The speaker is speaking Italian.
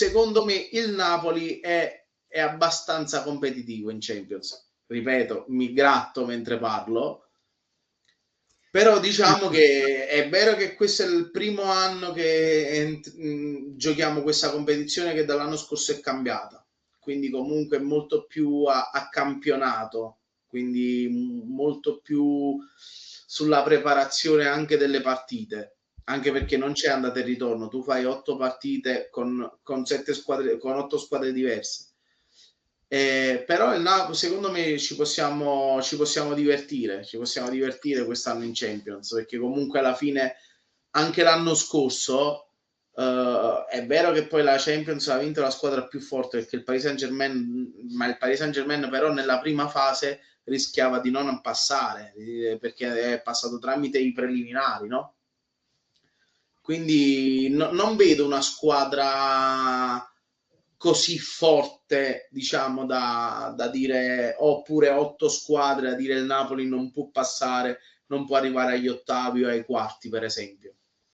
secondo me il Napoli è abbastanza competitivo in Champions. Ripeto, mi gratto mentre parlo, però diciamo che è vero che questo è il primo anno che giochiamo questa competizione, che dall'anno scorso è cambiata, quindi comunque molto più a campionato, quindi molto più sulla preparazione anche delle partite, anche perché non c'è andata e ritorno, tu fai 8 partite con 7 squadre, con 8 squadre diverse. Però il Napoli, secondo me, ci possiamo divertire quest'anno in Champions, perché comunque alla fine anche l'anno scorso è vero che poi la Champions ha vinto la squadra più forte, perché il Paris Saint-Germain, ma il Paris Saint-Germain però nella prima fase rischiava di non passare, perché è passato tramite i preliminari, no? Quindi non vedo una squadra così forte, diciamo, da dire, oppure 8 squadre, a dire il Napoli non può passare, non può arrivare agli ottavi o ai quarti, per esempio.